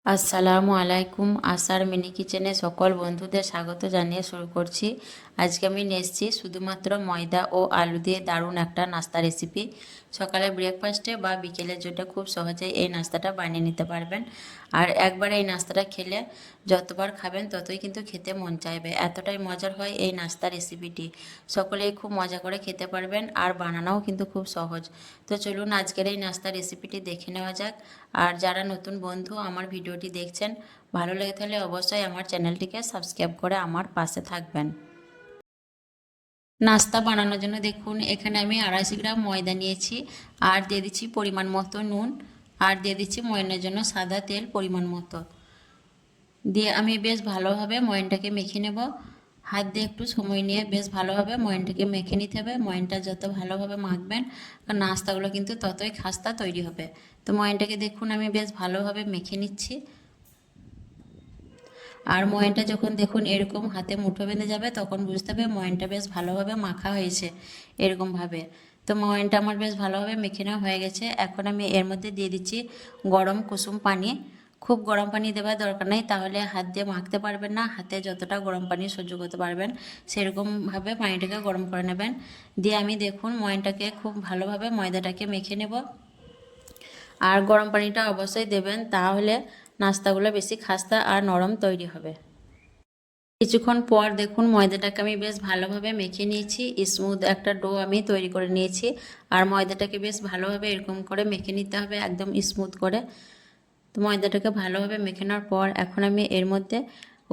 আসসালামু আলাইকুম। আশার মিনি কিচেনে সকল বন্ধুদের স্বাগত জানিয়ে শুরু করছি। আজকে আমি নিয়ে এসেছি শুধুমাত্র ময়দা ও আলু দিয়ে দারুণ একটা নাস্তা রেসিপি। সকালে ব্রেকফাস্টে বা বিকেলের জন্য খুব সহজেই এই নাস্তাটা বানিয়ে নিতে পারবেন। আর একবার এই নাস্তাটা খেলে যতবার খাবেন ততই কিন্তু খেতে মন চাইবে, এতটাই মজার হয় এই নাস্তা রেসিপিটি। সকলেই খুব মজা করে খেতে পারবেন আর বানানোও কিন্তু খুব সহজ। তো চলুন আজকের এই নাস্তা রেসিপিটি দেখে নেওয়া যাক। আর যারা নতুন বন্ধু আমার ভিডিওটি দেখছেন, ভালো লেগে থাকলে অবশ্যই আমার চ্যানেলটিকে সাবস্ক্রাইব করে আমার পাশে থাকবেন। নাস্তা বানানোর জন্য দেখুন এখানে আমি 250 গ্রাম ময়দা নিয়েছি, আর দিয়ে দিচ্ছি পরিমাণ মতো নুন, আর দিয়ে দিচ্ছি ময়নের জন্য সাদা তেল পরিমাণ মতো দিয়ে আমি বেশ ভালোভাবে ময়নটাকে মেখে নেব। হাত দিয়ে একটু সময় নিয়ে বেশ ভালোভাবে ময়নটাকে মেখে নিতে হবে। ময়নটা যত ভালোভাবে মাখবেন নাস্তাগুলো কিন্তু ততই খাস্তা তৈরি হবে। তো ময়নটাকে দেখুন আমি বেশ ভালোভাবে মেখে নিচ্ছি। আর ময়নটা যখন দেখুন এরকম হাতে মুঠো বেঁধে যাবে তখন বুঝতে হবে ময়নটা বেশ ভালোভাবে মাখা হয়েছে এরকমভাবে। তো ময়নটা আমার বেশ ভালোভাবে মেখে নেওয়া হয়ে গেছে। এখন আমি এর মধ্যে দিয়ে দিচ্ছি গরম কুসুম পানি। খুব গরম পানি দেওয়ার দরকার নেই, তাহলে হাত দিয়ে মাখতে পারবেন না। হাতে যতটা গরম পানি সহ্য করতে পারবেন সেরকমভাবে পানিটাকে গরম করে নেবেন। দিয়ে আমি দেখুন ময়নটাকে খুব ভালোভাবে ময়দাটাকে মেখে নেব। আর গরম পানিটা অবশ্যই দেবেন, তাহলে নাস্তাগুলো বেশি খাস্তা আর নরম তৈরি হবে। কিছুক্ষণ পর দেখুন ময়দাটাকে আমি বেশ ভালোভাবে মেখে নিয়েছি, স্মুথ একটা ডো আমি তৈরি করে নিয়েছি। আর ময়দাটাকে বেশ ভালোভাবে এরকম করে মেখে নিতে হবে, একদম স্মুথ করে। তো ময়দাটাকে ভালোভাবে মেখে নেওয়ার পর এখন আমি এর মধ্যে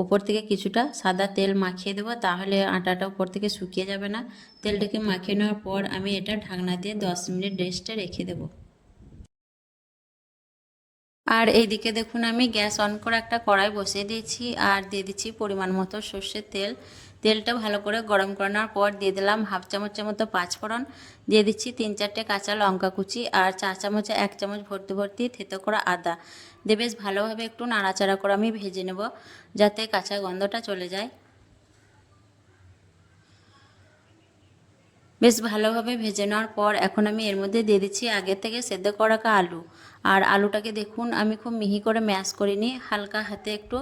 উপর থেকে কিছুটা সাদা তেল মাখিয়ে দেবো, তাহলে আটাটা উপর থেকে শুকিয়ে যাবে না। তেলটাকে মাখিয়ে নেওয়ার পর আমি এটা ঢাকনা দিয়ে 10 মিনিট রেস্টে রেখে দেবো। আর এইদিকে দেখুন আমি গ্যাস অন করে একটা কড়াই বসিয়ে দিয়েছি, আর দিয়ে দিচ্ছি পরিমাণ মতো সর্ষের তেল। তেলটা ভালো করে গরম করানোর পর দিয়ে দিলাম হাফ চামচের মতো পাঁচফোড়ন, দিয়ে দিচ্ছি 3-4টে কাঁচা লঙ্কা কুচি, আর 4 চামচে 1 চামচ ভর্তি ভর্তি থেতো করা আদা দিয়ে বেশ ভালোভাবে একটু নাড়াচাড়া করে আমি ভেজে নেব, যাতে কাঁচা গন্ধটা চলে যায়। বেশ ভালোভাবে ভেজে নেওয়ার পর এখন আমি এর মধ্যে দিয়ে দিচ্ছি আগে থেকে সেদ্ধ করা আলু। আর আলুটাকে দেখুন আমি খুব মিহি করে ম্যাশ করিনি, হালকা হাতে একটু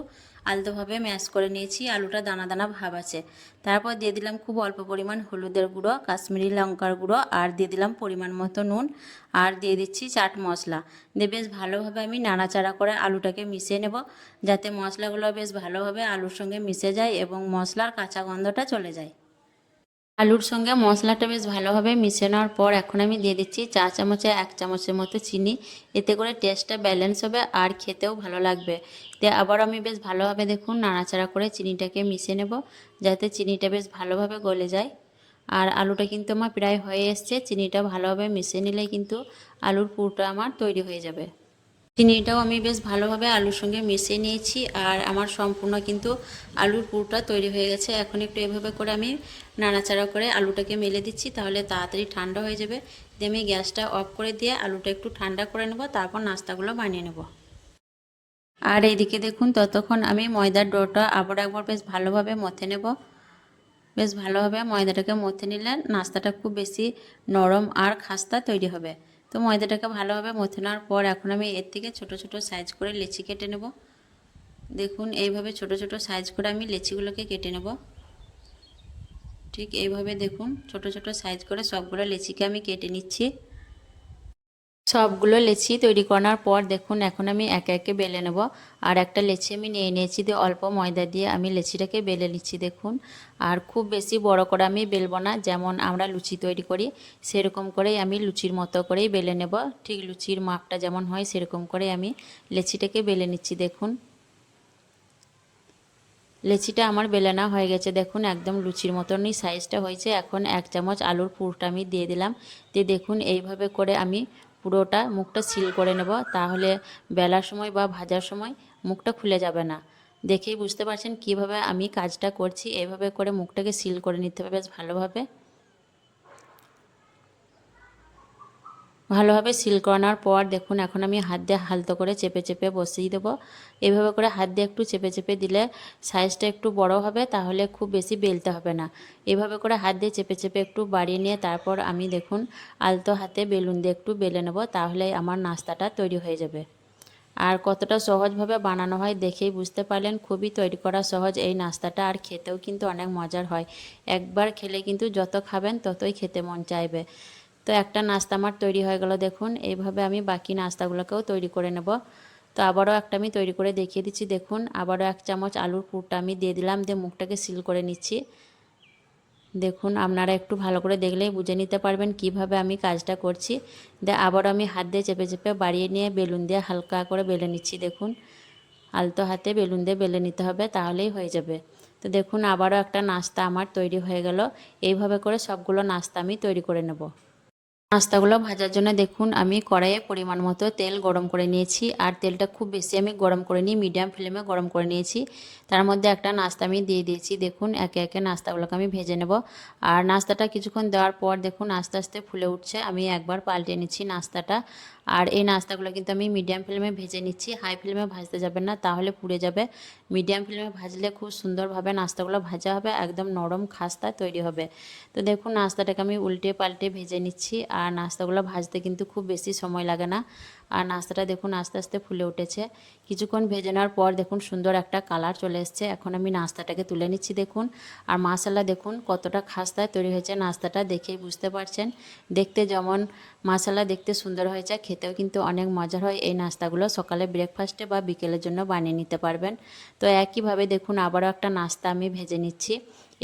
আলতোভাবে ম্যাশ করে নিয়েছি। আলুটা দানা দানা ভাব আছে। তারপর দিয়ে দিলাম খুব অল্প পরিমাণ হলুদের গুঁড়ো, কাশ্মীরি লঙ্কার গুঁড়ো, আর দিয়ে দিলাম পরিমাণ মতো নুন, আর দিয়ে দিচ্ছি চাট মশলা। দিয়ে বেশ ভালোভাবে আমি নাড়াচাড়া করে আলুটাকে মিশিয়ে নেব, যাতে মশলাগুলো বেশ ভালোভাবে আলুর সঙ্গে মিশে যায় এবং মশলার কাঁচা গন্ধটা চলে যায়। আলুর সঙ্গে মশলাটা বেশ ভালোভাবে মিশিয়ে নেওয়ার পর এখন আমি দিয়ে দিচ্ছি 4 চামচে 1 চামচের মতো চিনি। এতে করে টেস্টটা ব্যালেন্স হবে আর খেতেও ভালো লাগবে। দিয়ে আবার আমি বেশ ভালোভাবে দেখুন নাড়াচাড়া করে চিনিটাকে মিশিয়ে নেব, যাতে চিনিটা বেশ ভালোভাবে গলে যায়। আর আলুটা কিন্তু আমার প্রায় হয়ে এসছে। চিনিটা ভালোভাবে মিশিয়ে নিলেই কিন্তু আলুর পুরটা আমার তৈরি হয়ে যাবে। চিনিটাও আমি বেশ ভালোভাবে আলুর সঙ্গে মিশিয়ে নিয়েছি, আর আমার সম্পূর্ণ কিন্তু আলুর পুরটা তৈরি হয়ে গেছে। এখন একটু এভাবে করে আমি নাড়াচাড়া করে আলুটাকে মেলে দিচ্ছি, তাহলে তাড়াতাড়ি ঠান্ডা হয়ে যাবে। দিয়ে আমি গ্যাসটা অফ করে দিয়ে আলুটা একটু ঠান্ডা করে নেব, তারপর নাস্তাগুলো বানিয়ে নেব। আর এইদিকে দেখুন ততক্ষণ আমি ময়দার ডোটা আবার একবার বেশ ভালোভাবে মথে নেব। বেশ ভালোভাবে ময়দাটাকে মথে নিলে নাস্তাটা খুব বেশি নরম আর খাস্তা তৈরি হবে। তো ময়দাটাকে ভালোভাবে মথে নেওয়ার পর এখন আমি এর থেকে ছোট ছোট সাইজ করে লেচি কেটে নেব। দেখুন এইভাবে ছোট ছোট সাইজ করে আমি লেচিগুলোকে কেটে নেব। ঠিক এইভাবে দেখুন ছোট ছোট সাইজ করে সবগুলো লেচিকে আমি কেটে নিচ্ছি। সবগুলো লেচি তৈরি করার পর দেখুন এখন আমি একে একে বেলে নেব। আর একটা লেচি আমি নিয়ে নিয়েছি, দিয়ে অল্প ময়দা দিয়ে আমি লেচিটাকে বেলে নিচ্ছি দেখুন। আর খুব বেশি বড় করে আমি বেলবো না, যেমন আমরা লুচি তৈরি করি সেরকম করেই আমি লুচির মতো করেই বেলে নেব। ঠিক লুচির মাপটা যেমন হয় সেরকম করে আমি লেচিটাকে বেলে নিচ্ছি দেখুন। লেচিটা আমার বেলানা হয়ে গেছে দেখুন, একদম লুচির মতনই সাইজটা হয়েছে। এখন 1 চামচ আলুর পুরটা আমি দিয়ে দিলাম। দিয়ে দেখুন এইভাবে করে আমি পুরোটা মুখটা সিল করে নেব, তাহলে বেলার সময় বা ভাজার সময় মুখটা খুলে যাবে না। দেখেই বুঝতে পারছেন কিভাবে আমি কাজটা করছি। এইভাবে করে মুখটাকে সিল করে নিতে হবে বেশ ভালোভাবে। ভালোভাবে সিল করানোর পর দেখুন এখন আমি হাত দিয়ে হালতো করে চেপে চেপে বসিয়ে দেবো। এইভাবে করে হাত দিয়ে একটু চেপে চেপে দিলে সাইজটা একটু বড় হবে, তাহলে খুব বেশি বেলতে হবে না। এভাবে করে হাত দিয়ে চেপে চেপে একটু বাড়িয়ে নিয়ে তারপর আমি দেখুন আলতো হাতে বেলুন দিয়ে একটু বেলে নেব, তাহলে আমার নাস্তাটা তৈরি হয়ে যাবে। আর কতটা সহজভাবে বানানো হয় দেখেই বুঝতে পারলেন। খুবই তৈরি করা সহজ এই নাস্তাটা, আর খেতেও কিন্তু অনেক মজার হয়। একবার খেলে কিন্তু যত খাবেন ততই খেতে মন চাইবে। তো একটা নাস্তা আমার তৈরি হয়ে গেল দেখুন। এইভাবে আমি বাকি নাস্তাগুলোকেও তৈরি করে নেব। তো আবারও একটা আমি তৈরি করে দেখিয়ে দিচ্ছি দেখুন। আবারও 1 চামচ আলুর পুরটা আমি দিয়ে দিলাম, দিয়ে মুখটাকে সিল করে নিচ্ছি। দেখুন আপনারা একটু ভালো করে দেখলেই বুঝে নিতে পারবেন কিভাবে আমি কাজটা করছি। আবারও আমি হাত দিয়ে চেপে চেপে বাড়িয়ে নিয়ে বেলুন দিয়ে হালকা করে বেলে নিচ্ছি। দেখুন আলতো হাতে বেলুন দিয়ে বেলে নিতে হবে, তাহলেই হয়ে যাবে। তো দেখুন আবারও একটা নাস্তা আমার তৈরি হয়ে গেল। এইভাবে করে সবগুলো নাস্তা আমি তৈরি করে নেব। নাস্তাগুলো ভাজার জন্য দেখুন আমি কড়াইয়ে পরিমাণ মতো তেল গরম করে নিয়েছি, আর তেলটা খুব বেশি আমি গরম করে নিই, মিডিয়াম ফ্লেমে গরম করে নিয়েছি। তার মধ্যে একটা নাস্তা আমি দিয়ে দিয়েছি। দেখুন একে একে নাস্তাগুলোকে আমি ভেজে নেব। আর নাস্তাটা কিছুক্ষণ দেওয়ার পর দেখুন আস্তে আস্তে ফুলে উঠছে। আমি একবার পাল্টে নিচ্ছি নাস্তাটা। আর এই নাস্তাগুলো কিন্তু আমি মিডিয়াম ফ্লেমে ভেজে নিচ্ছি, হাই ফ্লেমে ভাজতে যাবেন না, তাহলে পুড়ে যাবে। মিডিয়াম ফ্লেমে ভাজলে খুব সুন্দরভাবে নাস্তাগুলো ভাজা হবে, একদম নরম খাস্তা তৈরি হবে। তো দেখুন নাস্তাটাকে আমি উল্টে পাল্টে ভেজে নিচ্ছি। আর নাস্তাগুলো ভাজতে কিন্তু খুব বেশি সময় লাগে না। আর নাস্তাটা দেখুন আস্তে আস্তে ফুলে উঠেছে। কিছুক্ষণ ভেজে নেওয়ার পর দেখুন সুন্দর একটা কালার চলে এসছে। এখন আমি নাস্তাটাকে তুলে নিচ্ছি দেখুন। আর মাশাআল্লাহ দেখুন কতটা খাস্তায় তৈরি হয়েছে নাস্তাটা, দেখেই বুঝতে পারছেন। দেখতে যেমন মাশাআল্লাহ দেখতে সুন্দর হয়েছে, খেতেও কিন্তু অনেক মজার হয়। এই নাস্তাগুলো সকালে ব্রেকফাস্টে বা বিকেলের জন্য বানিয়ে নিতে পারবেন। তো একইভাবে দেখুন আবারও একটা নাস্তা আমি ভেজে নিচ্ছি।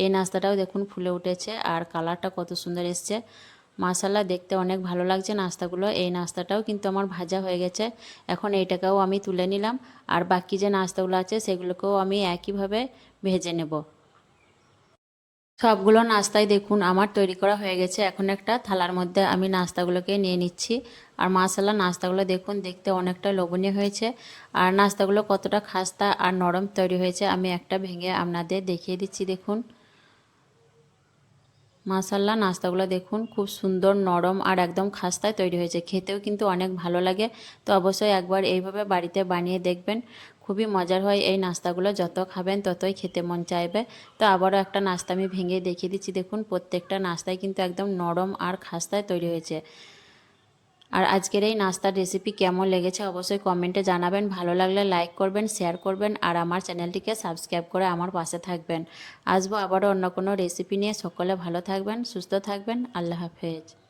এই নাস্তাটাও দেখুন ফুলে উঠেছে, আর কালারটা কত সুন্দর এসছে। মাশাআল্লাহ দেখতে অনেক ভালো লাগছে নাস্তাগুলো। এই নাস্তাটাও কিন্তু আমার ভাজা হয়ে গেছে। এখন এইটাকেও আমি তুলে নিলাম। আর বাকি যে নাস্তাগুলো আছে সেগুলোকেও আমি একইভাবে ভেজে নেব। সবগুলো নাস্তাই দেখুন আমার তৈরি করা হয়ে গেছে। এখন একটা থালার মধ্যে আমি নাস্তাগুলোকে নিয়ে নিচ্ছি। আর মাশাআল্লাহ নাস্তাগুলো দেখুন দেখতে অনেকটা লোভনীয় হয়েছে। আর নাস্তাগুলো কতটা খাস্তা আর নরম তৈরি হয়েছে আমি একটা ভেঙে আপনাদের দেখিয়ে দিচ্ছি দেখুন। মাশাআল্লাহ নাস্তাগুলো দেখুন খুব সুন্দর নরম আর একদম খাস্তায় তৈরি হয়েছে, খেতেও কিন্তু অনেক ভালো লাগে। তো অবশ্যই একবার এইভাবে বাড়িতে বানিয়ে দেখবেন, খুবই মজার হয় এই নাস্তাগুলো, যত খাবেন ততই খেতে মন চাইবে। তো আবারও একটা নাস্তা আমি ভেঙে দেখিয়ে দিচ্ছি দেখুন। প্রত্যেকটা নাস্তায় কিন্তু একদম নরম আর খাস্তায় তৈরি হয়েছে। আর আজকের এই নাস্তার রেসিপি কেমন লেগেছে অবশ্যই কমেন্টে জানাবেন। ভালো লাগলে লাইক করবেন, শেয়ার করবেন, আর আমার চ্যানেলটিকে সাবস্ক্রাইব করে আমার পাশে থাকবেন। আসবো আবারও অন্য কোনো রেসিপি নিয়ে। সকলে ভালো থাকবেন, সুস্থ থাকবেন। আল্লাহ হাফেজ।